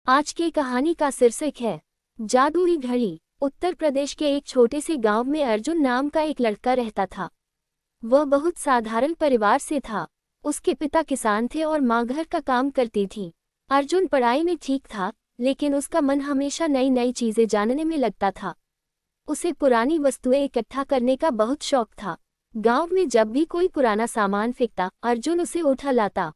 आज की कहानी का शीर्षक है जादुई घड़ी। उत्तर प्रदेश के एक छोटे से गांव में अर्जुन नाम का एक लड़का रहता था। वह बहुत साधारण परिवार से था। उसके पिता किसान थे और माँ घर का काम करती थी। अर्जुन पढ़ाई में ठीक था, लेकिन उसका मन हमेशा नई नई चीजें जानने में लगता था। उसे पुरानी वस्तुएं इकट्ठा करने का बहुत शौक था। गांव में जब भी कोई पुराना सामान फेंकता, अर्जुन उसे उठा लाता।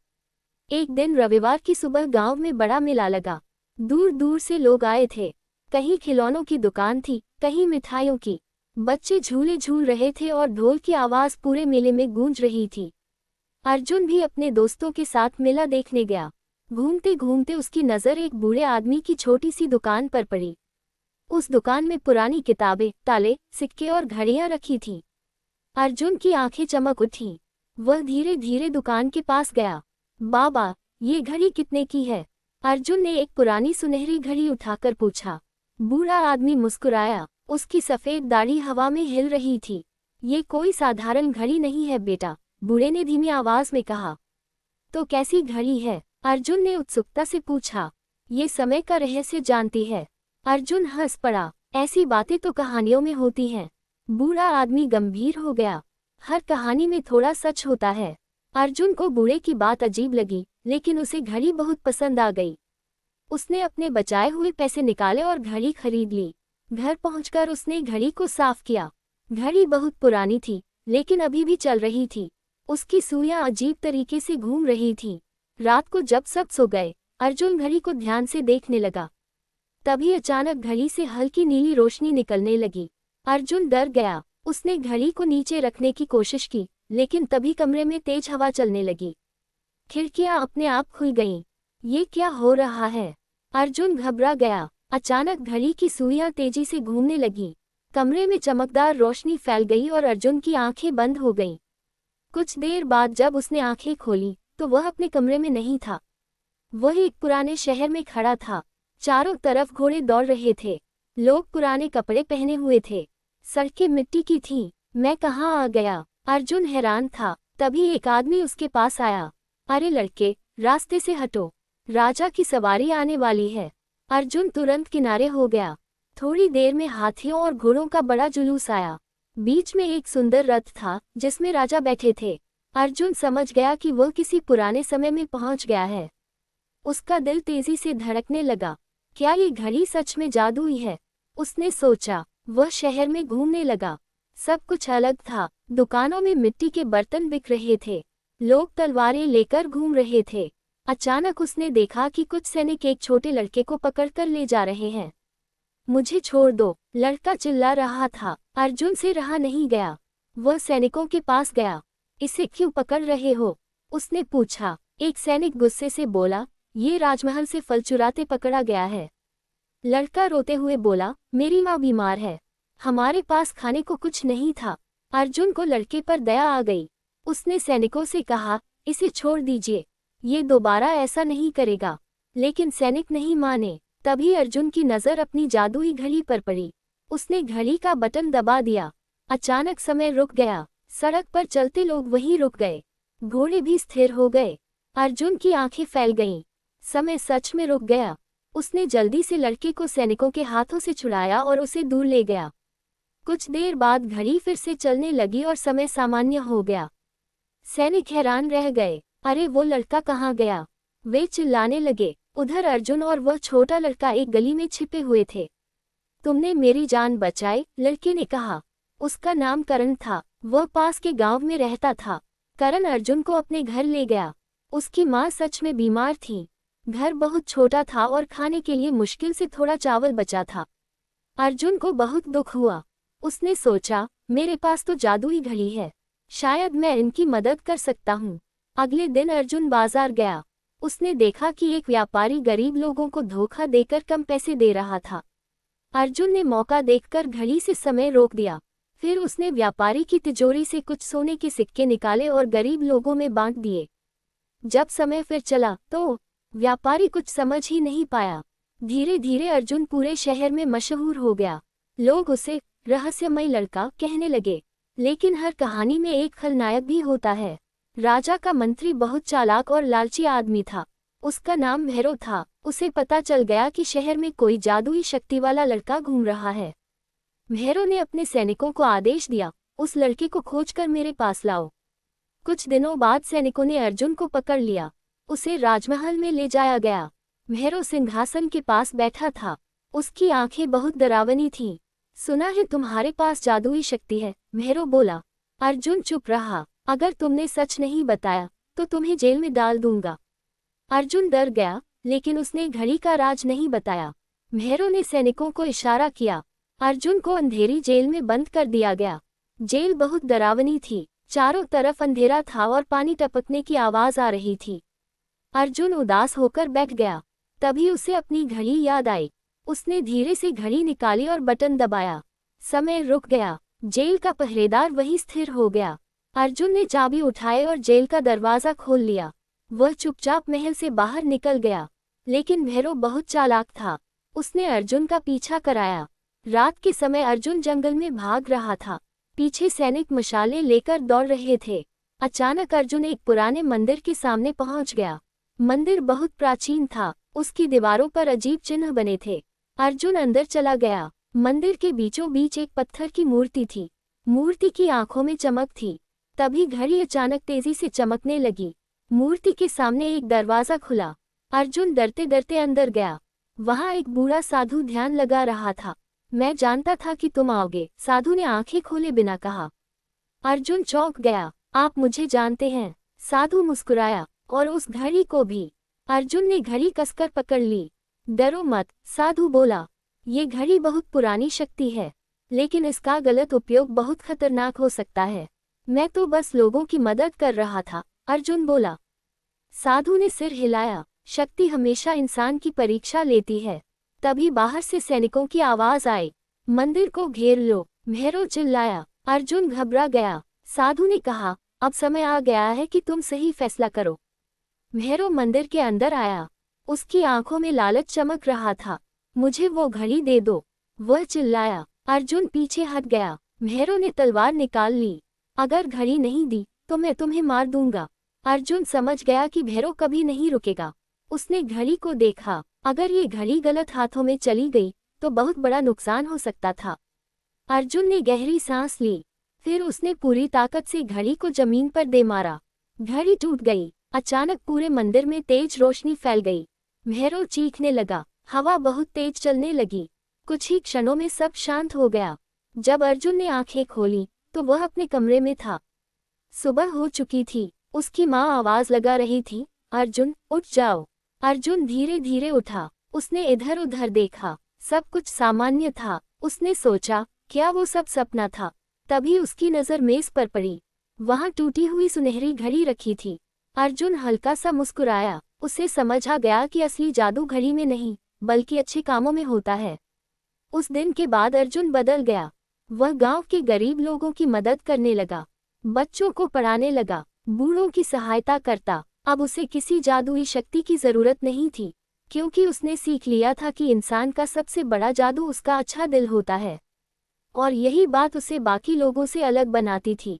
एक दिन रविवार की सुबह गांव में बड़ा मेला लगा। दूर दूर से लोग आए थे। कहीं खिलौनों की दुकान थी, कहीं मिठाइयों की। बच्चे झूले झूल रहे थे और ढोल की आवाज पूरे मेले में गूंज रही थी। अर्जुन भी अपने दोस्तों के साथ मेला देखने गया। घूमते घूमते उसकी नज़र एक बूढ़े आदमी की छोटी सी दुकान पर पड़ी। उस दुकान में पुरानी किताबें, ताले, सिक्के और घड़ियां रखी थीं। अर्जुन की आंखें चमक उठीं। वह धीरे धीरे दुकान के पास गया। बाबा, ये घड़ी कितने की है? अर्जुन ने एक पुरानी सुनहरी घड़ी उठाकर पूछा। बूढ़ा आदमी मुस्कुराया। उसकी सफेद दाढ़ी हवा में हिल रही थी। ये कोई साधारण घड़ी नहीं है बेटा, बूढ़े ने धीमी आवाज में कहा। तो कैसी घड़ी है? अर्जुन ने उत्सुकता से पूछा। ये समय का रहस्य जानती है? अर्जुन हंस पड़ा। ऐसी बातें तो कहानियों में होती हैं। बूढ़ा आदमी गंभीर हो गया। हर कहानी में थोड़ा सच होता है। अर्जुन को बूढ़े की बात अजीब लगी, लेकिन उसे घड़ी बहुत पसंद आ गई। उसने अपने बचाए हुए पैसे निकाले और घड़ी खरीद ली। घर पहुंचकर उसने घड़ी को साफ किया। घड़ी बहुत पुरानी थी, लेकिन अभी भी चल रही थी। उसकी सुइयां अजीब तरीके से घूम रही थीं। रात को जब सब सो गए, अर्जुन घड़ी को ध्यान से देखने लगा। तभी अचानक घड़ी से हल्की नीली रोशनी निकलने लगी। अर्जुन डर गया। उसने घड़ी को नीचे रखने की कोशिश की, लेकिन तभी कमरे में तेज हवा चलने लगी। खिड़कियां अपने आप खुल गईं। ये क्या हो रहा है? अर्जुन घबरा गया। अचानक घड़ी की सुइयां तेजी से घूमने लगीं। कमरे में चमकदार रोशनी फैल गई और अर्जुन की आंखें बंद हो गईं। कुछ देर बाद जब उसने आंखें खोली, तो वह अपने कमरे में नहीं था। वह एक पुराने शहर में खड़ा था। चारों तरफ घोड़े दौड़ रहे थे। लोग पुराने कपड़े पहने हुए थे। सड़कें मिट्टी की थीं। मैं कहाँ आ गया? अर्जुन हैरान था। तभी एक आदमी उसके पास आया। अरे लड़के, रास्ते से हटो, राजा की सवारी आने वाली है। अर्जुन तुरंत किनारे हो गया। थोड़ी देर में हाथियों और घोड़ों का बड़ा जुलूस आया। बीच में एक सुंदर रथ था, जिसमें राजा बैठे थे। अर्जुन समझ गया कि वह किसी पुराने समय में पहुंच गया है। उसका दिल तेजी से धड़कने लगा। क्या ये घड़ी सच में जादुई है? उसने सोचा। वह शहर में घूमने लगा। सब कुछ अलग था। दुकानों में मिट्टी के बर्तन बिक रहे थे। लोग तलवारें लेकर घूम रहे थे। अचानक उसने देखा कि कुछ सैनिक एक छोटे लड़के को पकड़कर ले जा रहे हैं। मुझे छोड़ दो, लड़का चिल्ला रहा था। अर्जुन से रहा नहीं गया। वह सैनिकों के पास गया। इसे क्यों पकड़ रहे हो? उसने पूछा। एक सैनिक गुस्से से बोला, ये राजमहल से फल चुराते पकड़ा गया है। लड़का रोते हुए बोला, मेरी माँ बीमार है, हमारे पास खाने को कुछ नहीं था। अर्जुन को लड़के पर दया आ गई। उसने सैनिकों से कहा, इसे छोड़ दीजिए, ये दोबारा ऐसा नहीं करेगा। लेकिन सैनिक नहीं माने। तभी अर्जुन की नज़र अपनी जादुई घड़ी पर पड़ी। उसने घड़ी का बटन दबा दिया। अचानक समय रुक गया। सड़क पर चलते लोग वहीं रुक गए। घोड़े भी स्थिर हो गए। अर्जुन की आंखें फैल गईं। समय सच में रुक गया। उसने जल्दी से लड़के को सैनिकों के हाथों से छुड़ाया और उसे दूर ले गया। कुछ देर बाद घड़ी फिर से चलने लगी और समय सामान्य हो गया। सैनिक हैरान रह गए। अरे वो लड़का कहाँ गया? वे चिल्लाने लगे। उधर अर्जुन और वह छोटा लड़का एक गली में छिपे हुए थे। तुमने मेरी जान बचाई, लड़के ने कहा। उसका नाम करण था। वह पास के गांव में रहता था। करण अर्जुन को अपने घर ले गया। उसकी माँ सच में बीमार थी। घर बहुत छोटा था और खाने के लिए मुश्किल से थोड़ा चावल बचा था। अर्जुन को बहुत दुख हुआ। उसने सोचा, मेरे पास तो जादुई घड़ी है, शायद मैं इनकी मदद कर सकता हूँ। अगले दिन अर्जुन बाजार गया। उसने देखा कि एक व्यापारी गरीब लोगों को धोखा देकर कम पैसे दे रहा था। अर्जुन ने मौका देखकर घड़ी से समय रोक दिया। फिर उसने व्यापारी की तिजोरी से कुछ सोने के सिक्के निकाले और गरीब लोगों में बांट दिए। जब समय फिर चला तो व्यापारी कुछ समझ ही नहीं पाया। धीरे धीरे अर्जुन पूरे शहर में मशहूर हो गया। लोग उसे रहस्यमय लड़का कहने लगे। लेकिन हर कहानी में एक खलनायक भी होता है। राजा का मंत्री बहुत चालाक और लालची आदमी था। उसका नाम भैरव था। उसे पता चल गया कि शहर में कोई जादुई शक्ति वाला लड़का घूम रहा है। भैरव ने अपने सैनिकों को आदेश दिया, उस लड़के को खोजकर मेरे पास लाओ। कुछ दिनों बाद सैनिकों ने अर्जुन को पकड़ लिया। उसे राजमहल में ले जाया गया। भैरव सिंहासन के पास बैठा था। उसकी आंखें बहुत डरावनी थीं। सुना है तुम्हारे पास जादुई शक्ति है, भैरव बोला। अर्जुन चुप रहा। अगर तुमने सच नहीं बताया तो तुम्हें जेल में डाल दूंगा। अर्जुन डर गया, लेकिन उसने घड़ी का राज नहीं बताया। भैरव ने सैनिकों को इशारा किया। अर्जुन को अंधेरी जेल में बंद कर दिया गया। जेल बहुत डरावनी थी। चारों तरफ अंधेरा था और पानी टपकने की आवाज आ रही थी। अर्जुन उदास होकर बैठ गया। तभी उसे अपनी घड़ी याद आई। उसने धीरे से घड़ी निकाली और बटन दबाया। समय रुक गया। जेल का पहरेदार वहीं स्थिर हो गया। अर्जुन ने चाबी उठाई और जेल का दरवाजा खोल लिया। वह चुपचाप महल से बाहर निकल गया। लेकिन भैरव बहुत चालाक था। उसने अर्जुन का पीछा कराया। रात के समय अर्जुन जंगल में भाग रहा था। पीछे सैनिक मशालें लेकर दौड़ रहे थे। अचानक अर्जुन एक पुराने मंदिर के सामने पहुंच गया। मंदिर बहुत प्राचीन था। उसकी दीवारों पर अजीब चिन्ह बने थे। अर्जुन अंदर चला गया। मंदिर के बीचों बीच एक पत्थर की मूर्ति थी। मूर्ति की आंखों में चमक थी। तभी घड़ी अचानक तेजी से चमकने लगी। मूर्ति के सामने एक दरवाजा खुला। अर्जुन डरते डरते अंदर गया। वहां एक बूढ़ा साधु ध्यान लगा रहा था। मैं जानता था कि तुम आओगे, साधु ने आंखें खोले बिना कहा। अर्जुन चौंक गया। आप मुझे जानते हैं? साधु मुस्कुराया। और उस घड़ी को भी। अर्जुन ने घड़ी कसकर पकड़ ली। डरो मत, साधु बोला। ये घड़ी बहुत पुरानी शक्ति है, लेकिन इसका गलत उपयोग बहुत खतरनाक हो सकता है। मैं तो बस लोगों की मदद कर रहा था, अर्जुन बोला। साधु ने सिर हिलाया। शक्ति हमेशा इंसान की परीक्षा लेती है। तभी बाहर से सैनिकों की आवाज आई। मंदिर को घेर लो, भैरव चिल्लाया। अर्जुन घबरा गया। साधु ने कहा, अब समय आ गया है कि तुम सही फैसला करो। भैरव मंदिर के अंदर आया। उसकी आंखों में लालच चमक रहा था। मुझे वो घड़ी दे दो, वह चिल्लाया। अर्जुन पीछे हट गया। भैरव ने तलवार निकाल ली। अगर घड़ी नहीं दी तो मैं तुम्हें मार दूंगा। अर्जुन समझ गया कि भैरव कभी नहीं रुकेगा। उसने घड़ी को देखा। अगर ये घड़ी गलत हाथों में चली गई तो बहुत बड़ा नुकसान हो सकता था। अर्जुन ने गहरी सांस ली। फिर उसने पूरी ताकत से घड़ी को जमीन पर दे मारा। घड़ी टूट गई। अचानक पूरे मंदिर में तेज रोशनी फैल गई। भैरव चीखने लगा। हवा बहुत तेज चलने लगी। कुछ ही क्षणों में सब शांत हो गया। जब अर्जुन ने आंखें खोली तो वह अपने कमरे में था। सुबह हो चुकी थी। उसकी माँ आवाज लगा रही थी, अर्जुन उठ जाओ। अर्जुन धीरे धीरे उठा। उसने इधर उधर देखा। सब कुछ सामान्य था। उसने सोचा, क्या वो सब सपना था? तभी उसकी नज़र मेज पर पड़ी। वहां टूटी हुई सुनहरी घड़ी रखी थी। अर्जुन हल्का सा मुस्कुराया। उसे समझ आ गया कि असली जादू घड़ी में नहीं, बल्कि अच्छे कामों में होता है। उस दिन के बाद अर्जुन बदल गया। वह गांव के गरीब लोगों की मदद करने लगा। बच्चों को पढ़ाने लगा। बूढ़ों की सहायता करता। अब उसे किसी जादुई शक्ति की जरूरत नहीं थी, क्योंकि उसने सीख लिया था कि इंसान का सबसे बड़ा जादू उसका अच्छा दिल होता है। और यही बात उसे बाकी लोगों से अलग बनाती थी।